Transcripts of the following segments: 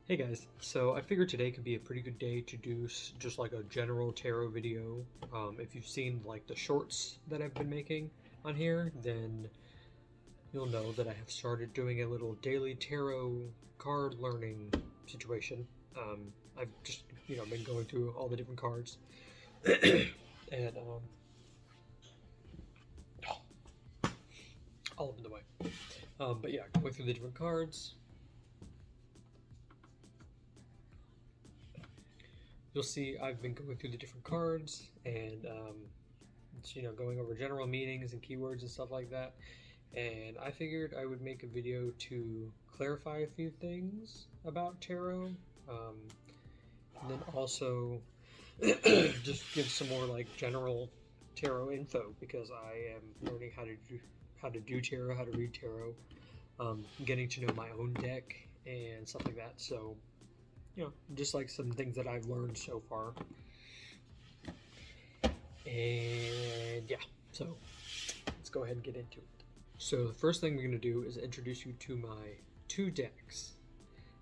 Hey guys, so I figured today could be a pretty good day to do just like a general tarot video. If you've seen like the shorts that I've been making on here, then you'll know that I have started doing a little daily tarot card learning situation. I've just, been going through all the different cards and all of them the way. But yeah, going through the different cards. You'll see I've been going through the different cards and going over general meanings and keywords and stuff like that. And I figured I would make a video to clarify a few things about tarot, and then also just give some more like general tarot info, because I am learning how to do tarot, how to read tarot, getting to know my own deck and stuff like that. So just like some things that I've learned so far. And yeah, so let's go ahead and get into it. So the first thing we're going to do is introduce you to my two decks.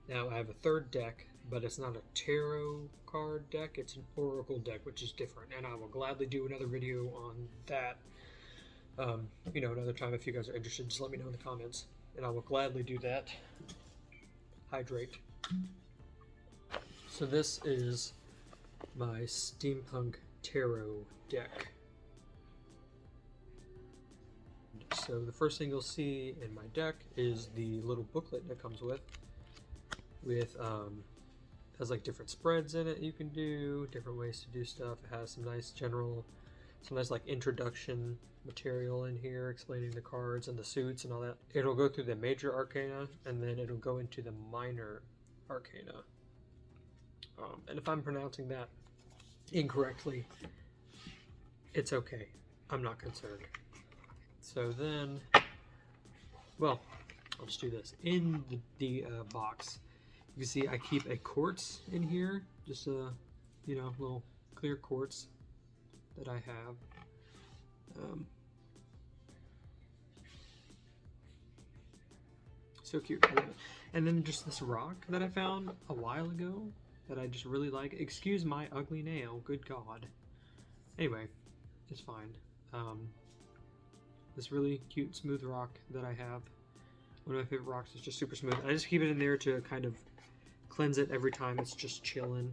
Now I have a third deck, but it's not a tarot card deck, it's an oracle deck, which is different, and I will gladly do another video on that another time. If you guys are interested, just let me know in the comments and I will gladly do that. Hydrate. So this is my Steampunk Tarot deck. So the first thing you'll see in my deck is the little booklet that comes with has like different spreads in it you can do, different ways to do stuff. It has some nice like introduction material in here explaining the cards and the suits and all that. It'll go through the major arcana and then it'll go into the minor arcana. And if I'm pronouncing that incorrectly, it's okay. I'm not concerned. So then, well, I'll just do this. In the box, you can see I keep a quartz in here, just a, little clear quartz that I have. So cute. I love it. And then just this rock that I found a while ago that I just really like. Excuse my ugly nail, good God. Anyway, it's fine. This really cute smooth rock that I have. One of my favorite rocks is just super smooth. I just keep it in there to kind of cleanse it every time it's just chilling,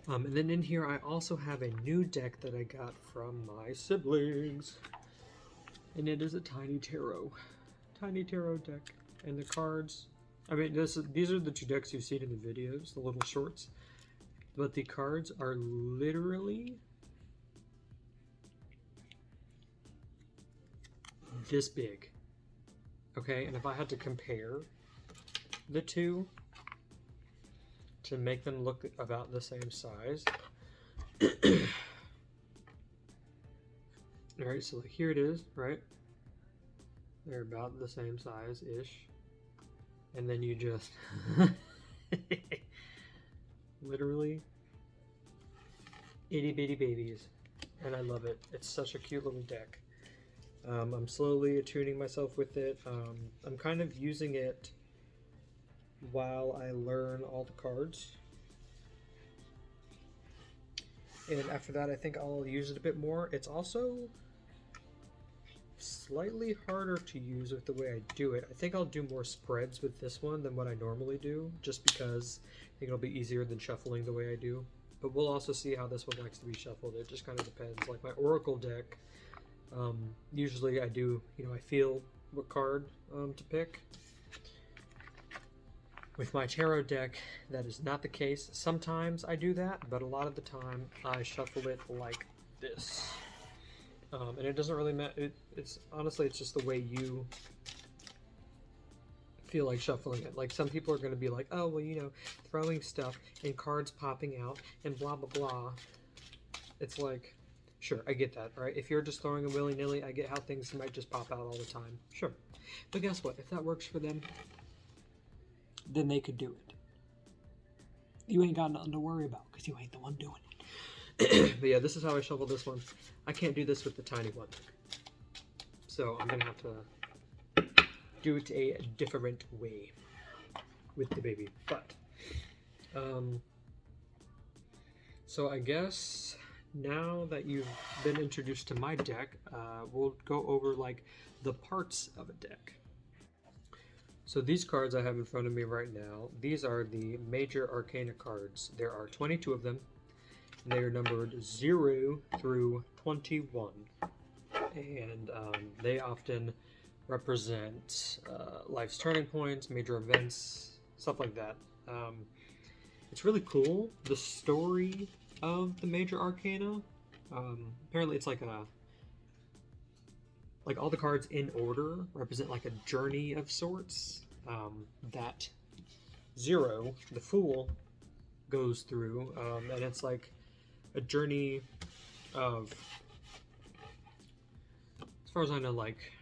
And then in here I also have a new deck that I got from my siblings. And it is a tiny tarot deck. And the cards, these are the two decks you've seen in the videos, the little shorts. But the cards are literally this big. Okay, and if I had to compare the two to make them look about the same size. Alright, so like here it is, right? They're about the same size-ish. And then you just literally itty bitty babies. And I love it. It's such a cute little deck. I'm slowly attuning myself with it. I'm kind of using it while I learn all the cards. And after that, I think I'll use it a bit more. It's also slightly harder to use with the way I do it. I think I'll do more spreads with this one than what I normally do, just because I think it'll be easier than shuffling the way I do. But we'll also see how this one likes to be shuffled. It just kind of depends. Like my Oracle deck, usually I do, I feel what card to pick. With my tarot deck, that is not the case. Sometimes I do that, but a lot of the time I shuffle it like this. And it doesn't really matter. It's honestly, it's just the way you feel like shuffling it. Like some people are going to be like, oh, well, throwing stuff and cards popping out and blah, blah, blah. It's like, sure, I get that, right? If you're just throwing them willy-nilly, I get how things might just pop out all the time. Sure. But guess what? If that works for them, then they could do it. You ain't got nothing to worry about because you ain't the one doing it. But yeah, this is how I shuffle this one. I can't do this with the tiny one. So I'm going to have to do it a different way. with the baby. But so I guess now that you've been introduced to my deck, we'll go over like the parts of a deck. So these cards I have in front of me right now, these are the major arcana cards. There are 22 of them, and they are numbered 0 through 21. And they often represent life's turning points, major events, stuff like that. It's really cool, the story of the major arcana. Apparently it's like all the cards in order represent like a journey of sorts that 0, the Fool, goes through, and it's like a journey of, as far as I know, like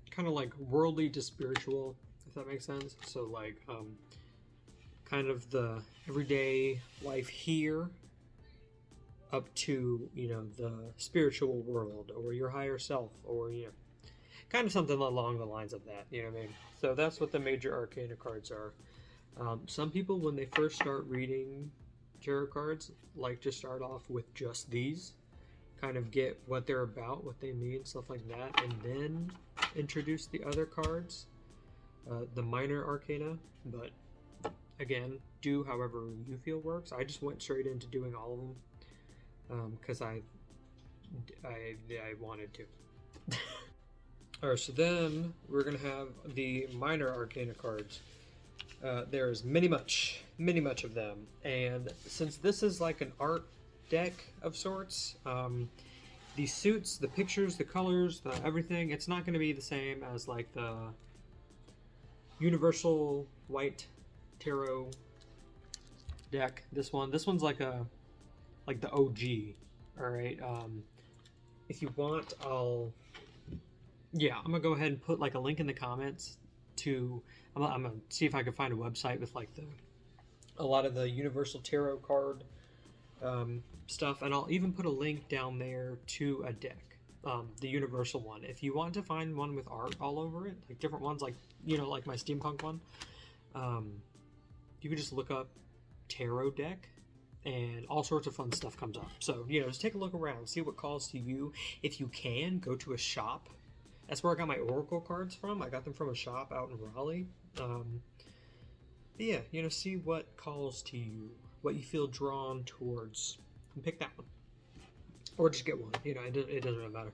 kind of like worldly to spiritual, if that makes sense. So like kind of the everyday life here up to, you know, the spiritual world or your higher self, or, you know, kind of something along the lines of that, you know what I mean? So that's what the major arcana cards are. Some people, when they first start reading tarot cards, like to start off with just these, kind of get what they're about, what they mean, stuff like that, and then introduce the other cards, the minor arcana. But again, do however you feel works. I just went straight into doing all of them because I wanted to. Alright, so then we're gonna have the minor arcana cards. There's many much of them, and since this is like an art deck of sorts, the suits, the pictures, the colors, the everything, it's not going to be the same as like the universal white tarot deck. This one's like the OG. All right. If you want, I'm gonna go ahead and put like a link in the comments to. I'm gonna see if I can find a website with like a lot of the universal tarot card stuff, and I'll even put a link down there to a deck, the universal one. If you want to find one with art all over it, like different ones, like, you know, like my steampunk one, you can just look up tarot deck and all sorts of fun stuff comes up. So, you know, just take a look around, see what calls to you. If you can, go to a shop. That's where I got my oracle cards from. I got them from a shop out in Raleigh. Yeah, you know, see what calls to you, what you feel drawn towards, and pick that one, or just get one. You know, it doesn't really matter.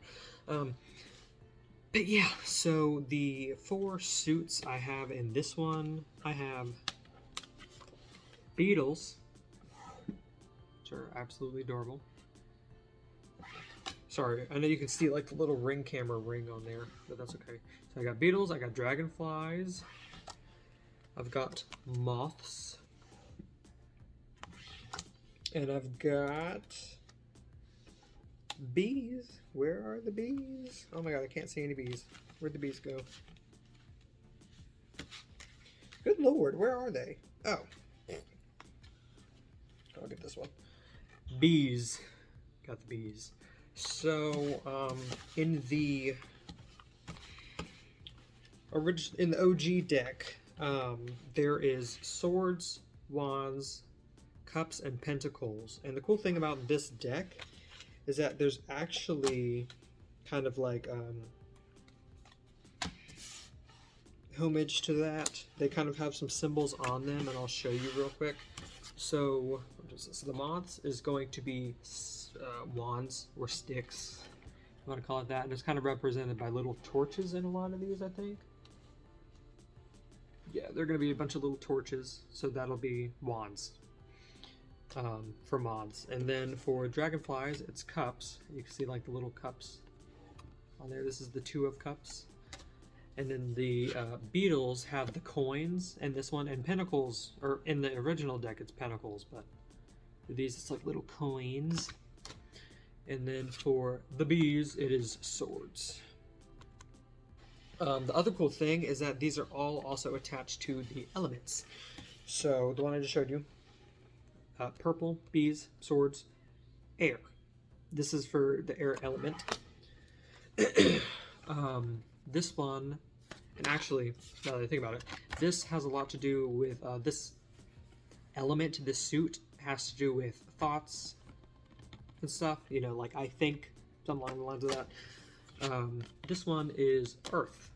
But yeah, so the 4 suits I have in this one, I have beetles, which are absolutely adorable. Sorry, I know you can see like the little ring camera ring on there, but that's okay. So I got beetles, I got dragonflies, I've got moths, and I've got bees. Where are the bees? Oh my god, I can't see any bees. Where'd the bees go? Good lord, where are they? Oh. I'll get this one. Bees. Got the bees. So, in the OG deck, there is swords, wands, cups, and pentacles. And the cool thing about this deck is that there's actually kind of like homage to that. They kind of have some symbols on them, and I'll show you real quick. So, what is this? The moths is going to be wands or sticks, you want to call it that, and it's kind of represented by little torches in a lot of these, I think. Yeah, they're going to be a bunch of little torches, so that'll be wands for moths. And then for dragonflies, it's cups. You can see like the little cups on there. This is the 2 of cups. And then the beetles have the coins in this one, and pentacles, or in the original deck it's pentacles, but for these it's like little coins. And then for the bees, it is swords. The other cool thing is that these are all also attached to the elements. So the one I just showed you, purple, bees, swords, air. This is for the air element. This one And actually, now that I think about it, this has a lot to do with this element to this suit has to do with thoughts and stuff. You know, like I think, something along the lines of that. This one is Earth.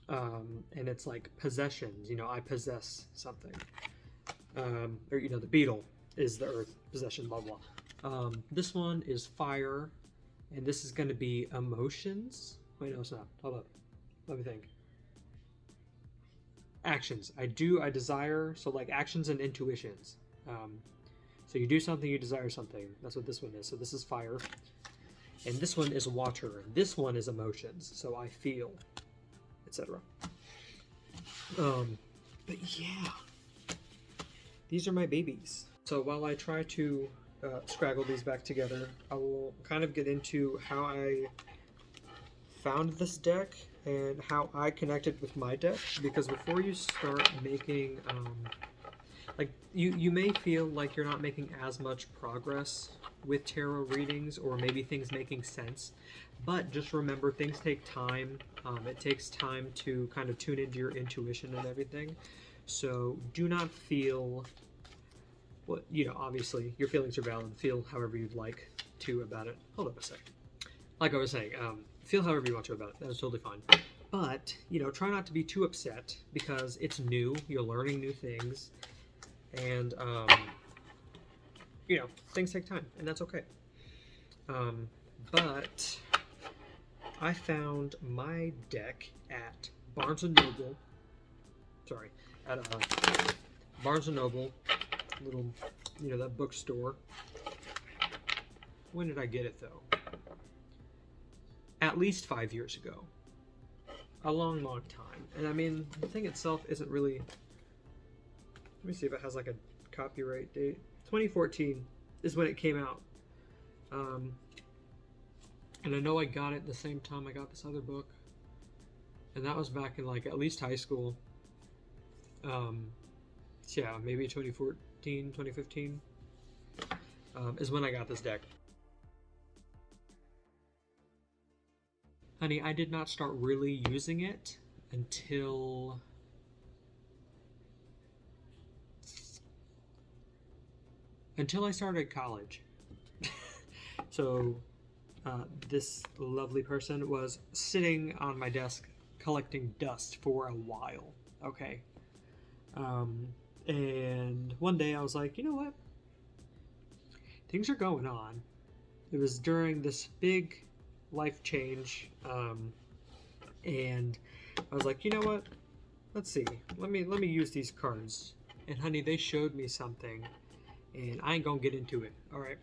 And it's like possessions. You know, I possess something. Or, you know, the beetle is the Earth, possession, blah, blah. This one is Fire. And this is going to be emotions. Wait, no, it's not. Hold up. Let me think. Actions. I desire. So like actions and intuitions. So you do something, you desire something. That's what this one is. So this is Fire. And this one is Water. And this one is emotions. So I feel, etc. But yeah. These are my babies. So while I try to scraggle these back together, I will kind of get into how I found this deck and how I connected with my deck, because before you start making like you may feel like you're not making as much progress with tarot readings, or maybe things making sense, but just remember, things take time. It takes time to kind of tune into your intuition and everything, so do not feel what, you know, obviously your feelings are valid. Feel however you'd like to about it. Hold up a sec. Like I was saying, feel however you want to about it. That is totally fine. But, you know, try not to be too upset, because it's new. You're learning new things. And, you know, things take time, and that's okay. But I found my deck at Barnes & Noble. Sorry, at Barnes & Noble. Little, you know, that bookstore. When did I get it, though? At least 5 years ago. A long, long time. And I mean, the thing itself isn't really... Let me see if it has like a copyright date. 2014 is when it came out. And I know I got it the same time I got this other book. And that was back in like at least high school. So yeah, maybe 2014, 2015 is when I got this deck. Honey, I did not start really using it until I started college. So this lovely person was sitting on my desk collecting dust for a while. Okay. And one day I was like, you know what? Things are going on. It was during this big life change, and I was like, you know what? Let's see. Let me use these cards. And honey, they showed me something, and I ain't gonna get into it. All right,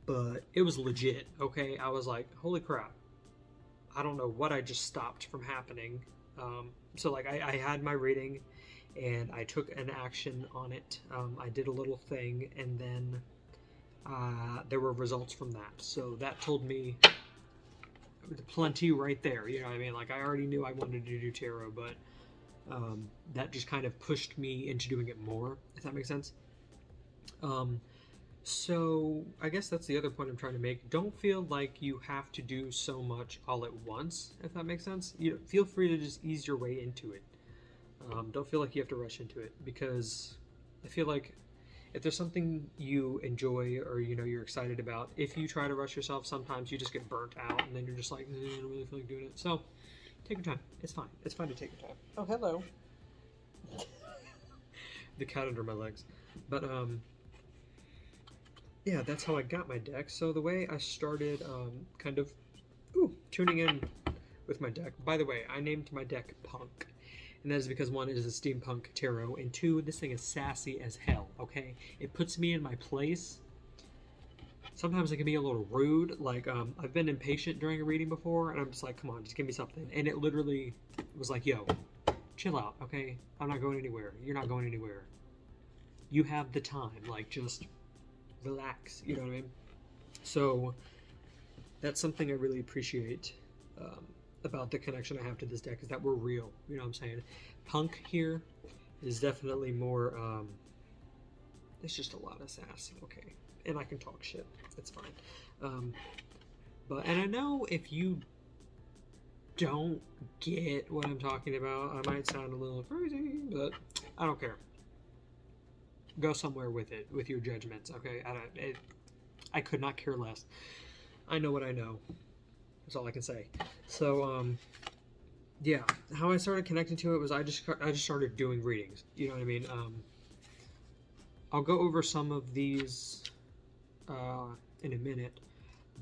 but it was legit. Okay, I was like, holy crap! I don't know what I just stopped from happening. So like I had my reading, and I took an action on it. I did a little thing, and then there were results from that. So that told me plenty right there. You know what I mean? Like I already knew I wanted to do tarot, but that just kind of pushed me into doing it more, if that makes sense. So I guess that's the other point I'm trying to make. Don't feel like you have to do so much all at once, if that makes sense. You feel free to just ease your way into it. Don't feel like you have to rush into it, because I feel like if there's something you enjoy or you know you're excited about, if you try to rush yourself, sometimes you just get burnt out, and then you're just like, I don't really feel like doing it. So take your time. It's fine. It's fine to take your time. Oh, hello. The cat under my legs. But yeah, that's how I got my deck. So the way I started kind of tuning in with my deck. By the way, I named my deck Punk. And that is because one, it is a steampunk tarot, and two, this thing is sassy as hell, okay? It puts me in my place. Sometimes it can be a little rude. Like, I've been impatient during a reading before, and I'm just like, come on, just give me something. And it literally was like, yo, chill out, okay? I'm not going anywhere. You're not going anywhere. You have the time. Like, just relax, you know what I mean? So, that's something I really appreciate about the connection I have to this deck, is that we're real. You know what I'm saying? Punk here is definitely more, it's just a lot of sass, okay? And I can talk shit. It's fine. And I know if you don't get what I'm talking about, I might sound a little crazy, but I don't care. Go somewhere with it, with your judgments, okay? I could not care less. I know what I know. That's all I can say. So, yeah, how I started connecting to it was I just started doing readings. You know what I mean? I'll go over some of these in a minute,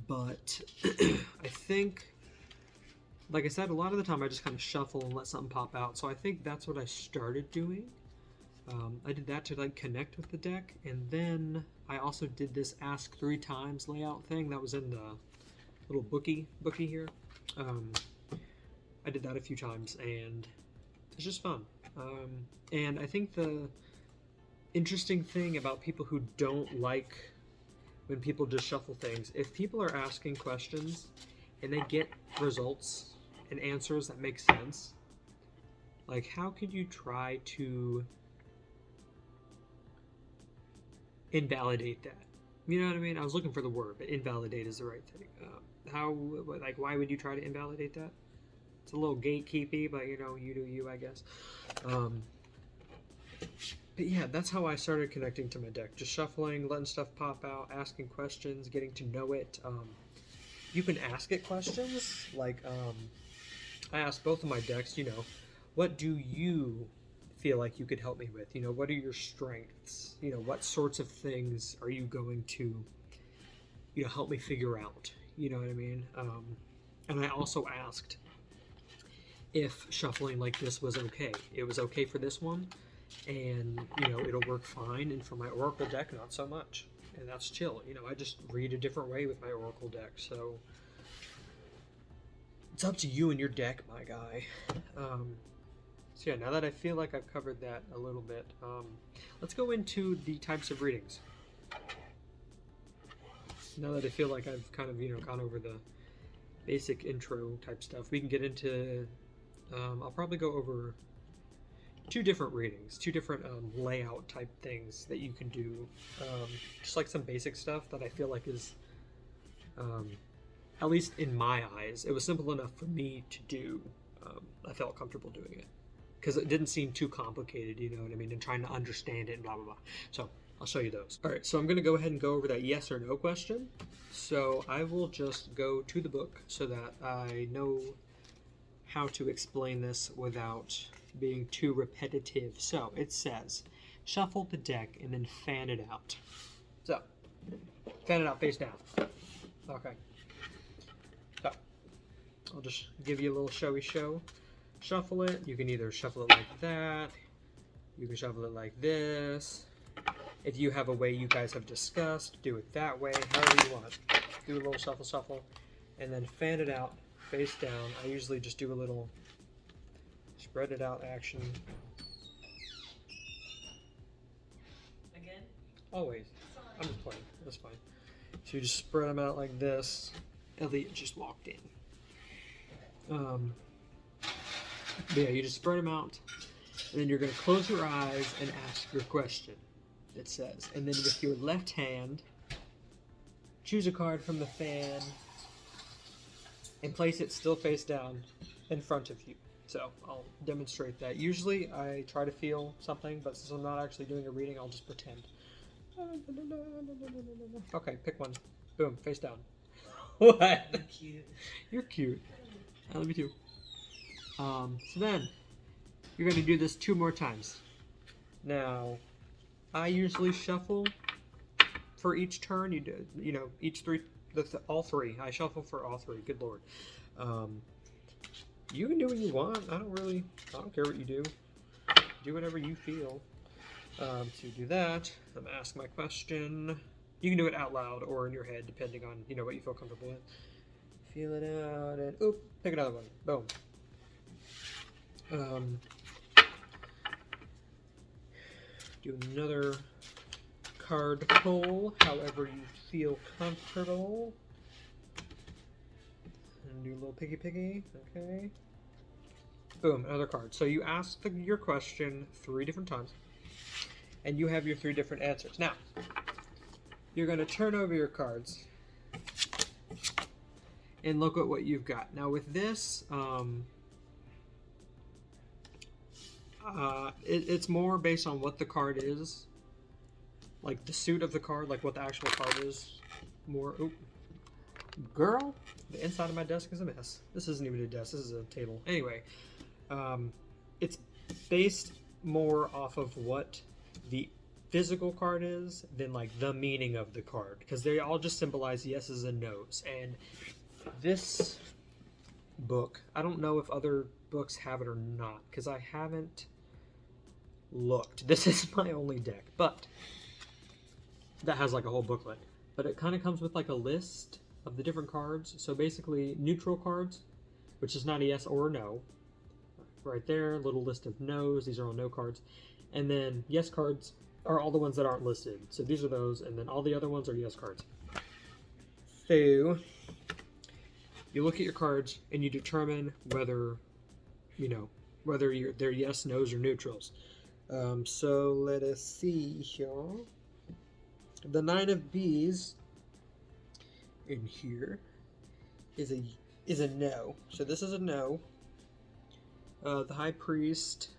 but I think, like I said, a lot of the time I just kind of shuffle and let something pop out. So I think that's what I started doing. I did that to like connect with the deck, and then I also did this ask 3 times layout thing that was in the little bookie here. I did that a few times, and it's just fun. And I think the interesting thing about people who don't like when people just shuffle things, if people are asking questions and they get results and answers that make sense, like how could you try to invalidate that? You know what I mean? I was looking for the word, but invalidate is the right thing. Why would you try to invalidate that? It's a little gatekeepy, but you know, you do you, I guess. But yeah, that's how I started connecting to my deck. Just shuffling, letting stuff pop out, asking questions, getting to know it. You can ask it questions. Like, I asked both of my decks, you know, what do you feel like you could help me with? You know, what are your strengths? You know, what sorts of things are you going to, you know, help me figure out? You know what I mean? And I also asked if shuffling like this was okay. It was okay for this one, and you know, it'll work fine, and for my oracle deck not so much, and that's chill. You know, I just read a different way with my oracle deck, so it's up to you and your deck, my guy. So yeah, now that I feel like I've covered that a little bit, let's go into the types of readings. Now that I feel like I've kind of, you know, gone over the basic intro type stuff, we can get into, I'll probably go over 2 different readings, 2 different layout type things that you can do. Just like some basic stuff that I feel like is, at least in my eyes, it was simple enough for me to do. I felt comfortable doing it because it didn't seem too complicated, you know what I mean, and trying to understand it and blah, blah, blah. So I'll show you those. All right, so I'm going to go ahead and go over that yes or no question. So I will just go to the book so that I know how to explain this without being too repetitive. So it says, shuffle the deck and then fan it out. So, fan it out face down. Okay. So, I'll just give you a little showy show. Shuffle it. You can either shuffle it like that. You can shuffle it like this. If you have a way you guys have discussed, do it that way, however you want. Do a little shuffle, shuffle, and then fan it out face down. I usually just do a little spread it out action. Again? Always. Sorry. I'm just playing. That's fine. So you just spread them out like this. Elliot just walked in. But yeah, you just spread them out, and then you're going to close your eyes and ask your question. It says, and then with your left hand, choose a card from the fan and place it still face down in front of you. So I'll demonstrate that. Usually I try to feel something, but since I'm not actually doing a reading, I'll just pretend. Okay, pick one. Boom, face down. What? You're cute. You're cute. I love you too. So then, you're going to do this 2 more times. Now, I usually shuffle for each turn. You do, you know, each 3, all 3. I shuffle for all 3. Good lord. You can do what you want. I don't care what you do. Do whatever you feel. So do that. I'm gonna ask my question. You can do it out loud or in your head, depending on, you know, what you feel comfortable with. Feel it out and oop, pick another one. Boom. Do another card pull, however you feel comfortable. And do a little piggy, okay. Boom, another card. So you ask your question 3 different times, and you have your 3 different answers. Now, you're going to turn over your cards, and look at what you've got. Now with this, it's more based on what the card is. Like the suit of the card, like what the actual card is. More, oop. Girl, the inside of my desk is a mess. This isn't even a desk, this is a table. Anyway, it's based more off of what the physical card is than like the meaning of the card, because they all just symbolize yeses and nos. And this book, I don't know if other books have it or not, because I haven't looked. This is my only deck, but that has like a whole booklet. But it kind of comes with like a list of the different cards. So basically, neutral cards, which is not a yes or a no. Right there, little list of no's. These are all no cards. And then yes cards are all the ones that aren't listed. So these are those, and then all the other ones are yes cards. So you look at your cards and you determine whether, whether they're yes, no's, or neutrals. So let us see here. The 9 of Bees in here is a no. So this is a no. The High Priest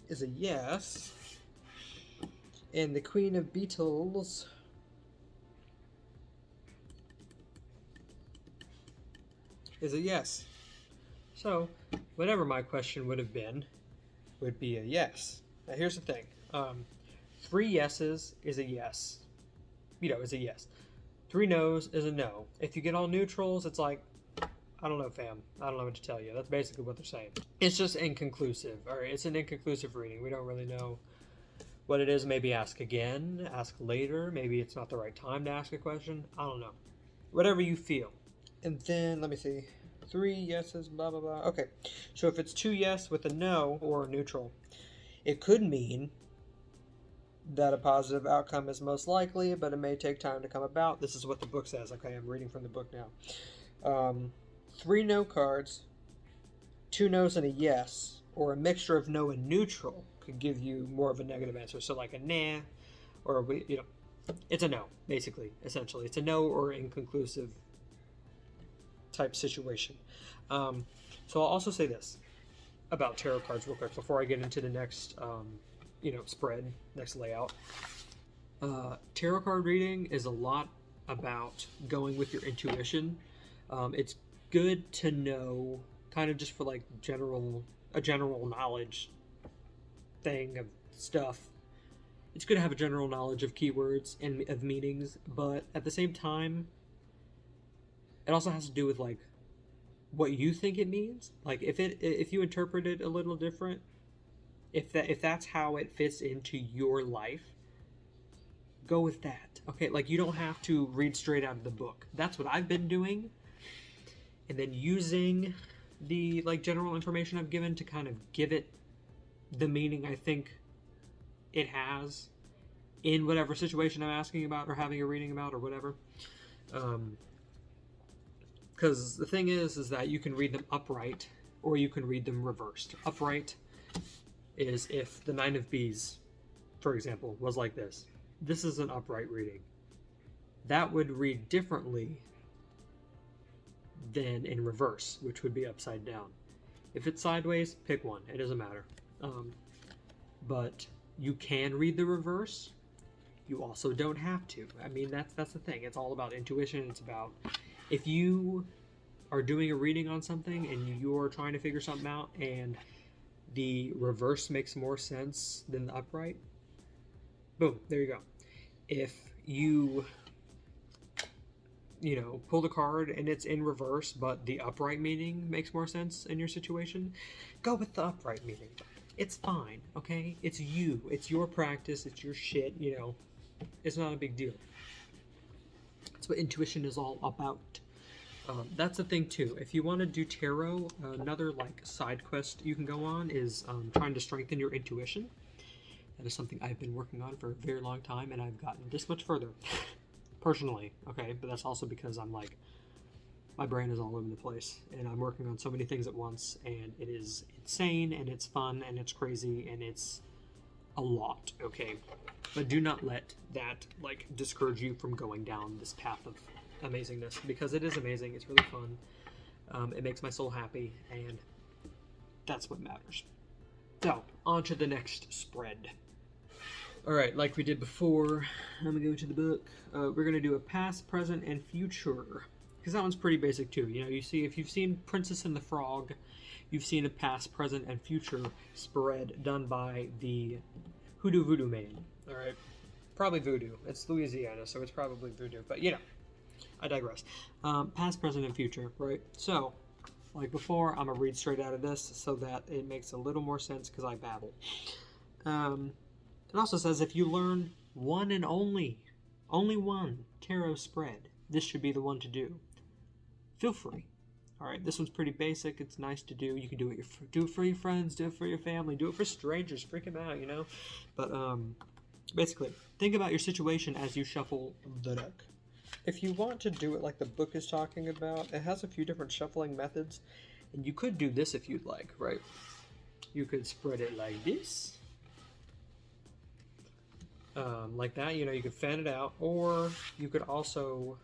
is a yes. And the Queen of Beetles is a yes. So whatever my question would have been would be a yes. Now here's the thing. 3 yeses is a yes. Is a yes. 3 no's is a no. If you get all neutrals, it's like, I don't know, fam. I don't know what to tell you. That's basically what they're saying. It's just inconclusive. All right, it's an inconclusive reading. We don't really know what it is. Maybe ask again, ask later. Maybe it's not the right time to ask a question. I don't know. Whatever you feel. And then, let me see. 3 yeses, blah, blah, blah. Okay, so if it's 2 yes with a no or a neutral, it could mean that a positive outcome is most likely, but it may take time to come about. This is what the book says. Okay, I'm reading from the book now. 3 no cards, 2 no's and a yes, or a mixture of no and neutral could give you more of a negative answer. So like a nah, or it's a no, basically, essentially. It's a no or inconclusive type situation. So I'll also say this about tarot cards real quick before I get into the next spread, next layout. Tarot card reading is a lot about going with your intuition. It's good to know, kind of just for like a general knowledge thing of stuff. It's good to have a general knowledge of keywords and of meanings, but at the same time, it also has to do with like what you think it means. Like if you interpret it a little different, if that's how it fits into your life, go with that. Okay, like you don't have to read straight out of the book. That's what I've been doing, and then using the like general information I've given to kind of give it the meaning I think it has in whatever situation I'm asking about or having a reading about or whatever. Because the thing is that you can read them upright or you can read them reversed. Upright is if the 9 of Bees, for example, was like this. This is an upright reading. That would read differently than in reverse, which would be upside down. If it's sideways, pick one. It doesn't matter. But you can read the reverse. You also don't have to. I mean, that's the thing. It's all about intuition. It's about if you are doing a reading on something and you're trying to figure something out and the reverse makes more sense than the upright, boom, there you go. If you pull the card and it's in reverse but the upright meaning makes more sense in your situation, go with the upright meaning. It's fine, okay? It's you. It's your practice. It's your shit, It's not a big deal. That's what intuition is all about. That's the thing too. If you want to do tarot, another like side quest you can go on is trying to strengthen your intuition. That is something I've been working on for a very long time, and I've gotten this much further, personally. Okay, but that's also because I'm like, my brain is all over the place, and I'm working on so many things at once, and it is insane, and it's fun, and it's crazy, and it's a lot, okay? But do not let that like discourage you from going down this path of amazingness, because it is amazing. It's really fun. It makes my soul happy, and that's what matters. So, on to the next spread. Alright, like we did before, I'm going to go to the book. We're going to do a past, present, and future. Because that one's pretty basic too. You know, you see, if you've seen Princess and the Frog, you've seen a past, present, and future spread done by the Hoodoo Voodoo Man. Alright? Probably Voodoo. It's Louisiana, so it's probably Voodoo. But, you know, I digress. Past, present, and future, right? So, like before, I'm going to read straight out of this so that it makes a little more sense because I babble. It also says if you learn one and only one tarot spread, this should be the one to do. Feel free. Alright, this one's pretty basic. It's nice to do. You can do it for your friends, do it for your family, do it for strangers, freak them out, you know? But basically, think about your situation as you shuffle the deck. If you want to do it like the book is talking about, it has a few different shuffling methods, and you could do this if you'd like, right? You could spread it like this. Like that, you know, you could fan it out, or you could also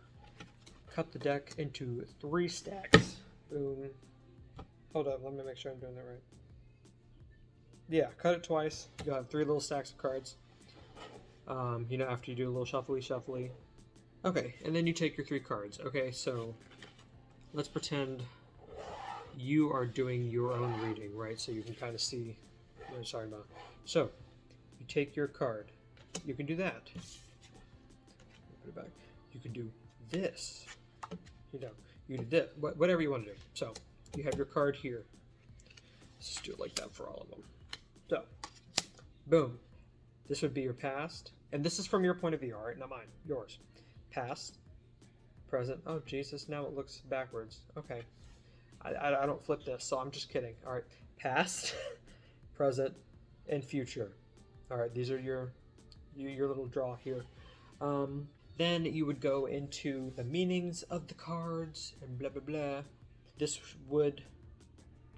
cut the deck into 3 stacks. Boom. Hold up, let me make sure I'm doing that right. Yeah, cut it twice. You'll have 3 little stacks of cards. You know, after you do a little shuffly. Okay, and then you take your 3 cards. Okay, so let's pretend you are doing your own reading, right? So you can kind of see what I'm talking about. So, you take your card. You can do that. Put it back. You can do this. You know, you can do this. Whatever you want to do. So, you have your card here. Let's just do it like that for all of them. So, boom. This would be your past. And this is from your point of view, alright? Not mine. Yours. Past. Present. Oh, Jesus. Now it looks backwards. Okay. I don't flip this, so I'm just kidding. Alright. Past, present, and future. Alright, these are your little draw here. Then you would go into the meanings of the cards and blah blah blah. This would,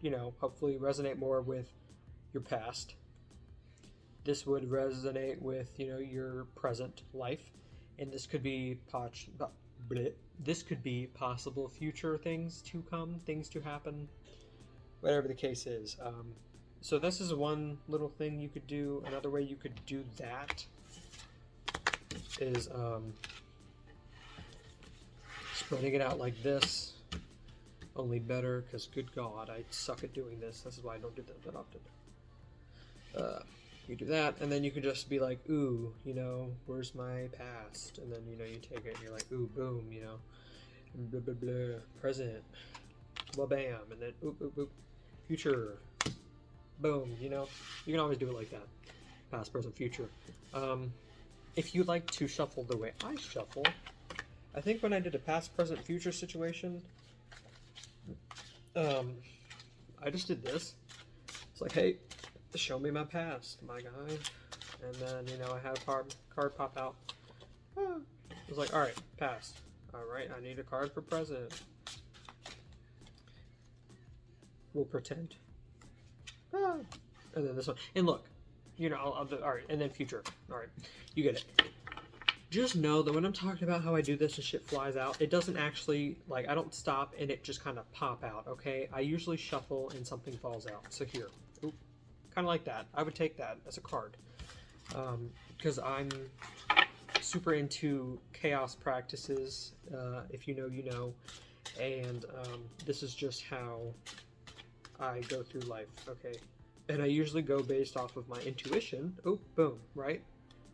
you know, hopefully resonate more with your past. This would resonate with, you know, your present life, and this could be possible future things to come, things to happen, whatever the case is. So this is one little thing you could do. Another way you could do that is spreading it out like this, only better, because good God, I suck at doing this. This is why I don't do that often. You do that, and then you can just be like, ooh, you know, where's my past? And then, you know, you take it and you're like, ooh, boom, you know, blah, blah, blah, present, well, bam, and then, oop, oop, oop, future, boom, you know, you can always do it like that, past, present, future. If you like to shuffle the way I shuffle, I think when I did a past, present, future situation, I just did this. It's like, hey, show me my past, my guy. And then, you know, I had a card pop out. I was like, alright, past. Alright, I need a card for present. We'll pretend. And then this one. And look, you know, I'll do, alright, and then future. Alright, you get it. Just know that when I'm talking about how I do this and shit flies out, it doesn't actually, like, I don't stop and it just kind of pop out, okay? I usually shuffle and something falls out. So here. Oop. Kind of like that. I would take that as a card. Because I'm super into chaos practices. If you know, you know. And this is just how I go through life, okay? And I usually go based off of my intuition. Oh, boom, right?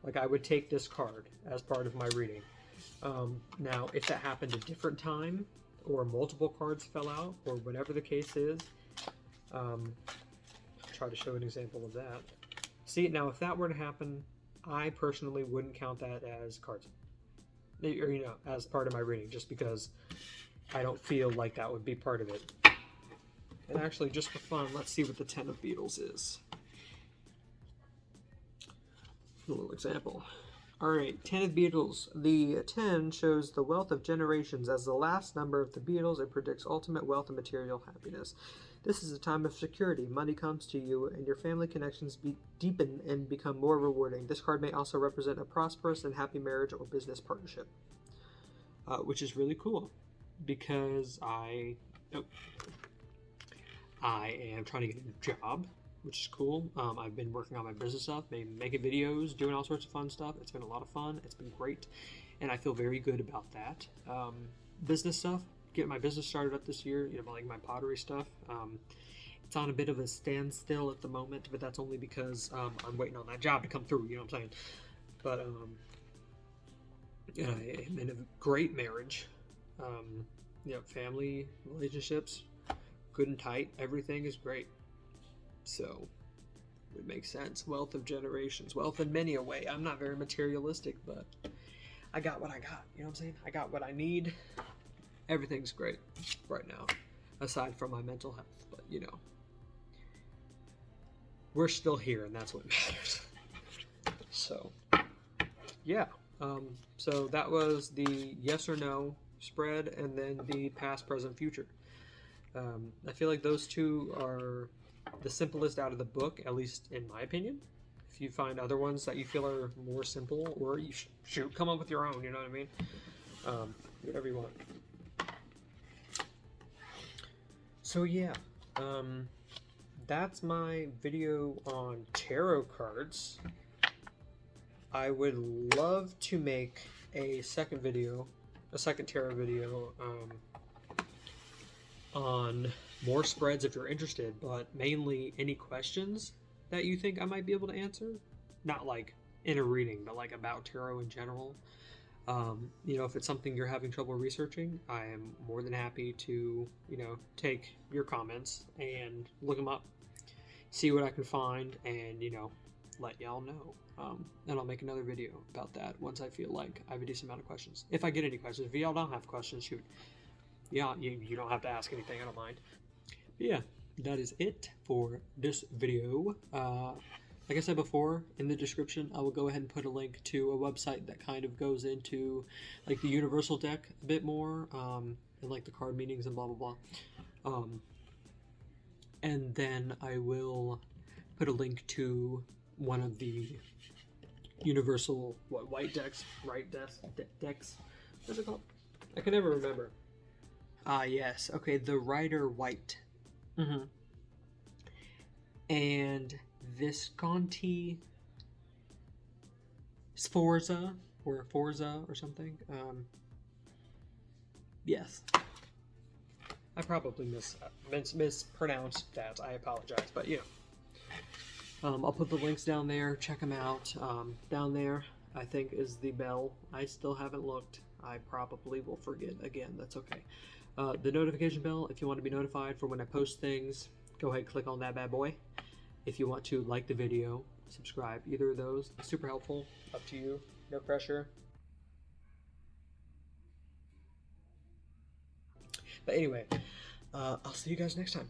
Like I would take this card as part of my reading. Now, if that happened a different time, or multiple cards fell out, or whatever the case is, try to show an example of that. See, now if that were to happen, I personally wouldn't count that as cards, or, you know, as part of my reading, just because I don't feel like that would be part of it. And actually, just for fun, let's see what the 10 of Beetles is. A little example. Alright, 10 of the Beatles. The 10 shows the wealth of generations. As the last number of the Beatles, it predicts ultimate wealth and material happiness. This is a time of security. Money comes to you, and your family connections deepen and become more rewarding. This card may also represent a prosperous and happy marriage or business partnership. Which is really cool, because I am trying to get a new job, which is cool. I've been working on my business stuff, making videos, doing all sorts of fun stuff. It's been a lot of fun. It's been great, and I feel very good about that. Business stuff, getting my business started up this year, like my pottery stuff. It's on a bit of a standstill at the moment, but that's only because I'm waiting on that job to come through, you know what I'm saying? But I am in a great marriage. Family relationships, good and tight. Everything is great. So it makes sense. Wealth of generations, wealth in many a way. I'm not very materialistic, but I got what I got. You know what I'm saying? I got what I need. Everything's great right now, aside from my mental health. But we're still here, and that's what matters. So yeah. So that was the yes or no spread, and then the past, present, future. I feel like those two are the simplest out of the book, at least in my opinion. If you find other ones that you feel are more simple, or you shoot, come up with your own, you know what I mean? Whatever you want. So yeah, that's my video on tarot cards. I would love to make a second tarot video, on more spreads if you're interested, but mainly any questions that you think I might be able to answer. Not like in a reading, but like about tarot in general. If it's something you're having trouble researching, I am more than happy to, take your comments and look them up, see what I can find, and, let y'all know. And I'll make another video about that once I feel like I have a decent amount of questions. If I get any questions. If y'all don't have questions, shoot. Yeah, you don't have to ask anything, I don't mind. But yeah, that is it for this video. Like I said before, in the description, I will go ahead and put a link to a website that kind of goes into like the universal deck a bit more, and like the card meanings and blah blah blah. And then I will put a link to one of the universal right decks. What's it called? I can never remember. Yes. Okay, the Rider White. And Visconti Sforza or Forza or something. Yes. I probably mispronounced that. I apologize, but I'll put the links down there. Check them out. Down there, I think, is the bell. I still haven't looked. I probably will forget again. That's okay. The notification bell, if you want to be notified for when I post things, go ahead and click on that bad boy. If you want to like the video, subscribe. Either of those, super helpful. Up to you. No pressure. But anyway, I'll see you guys next time.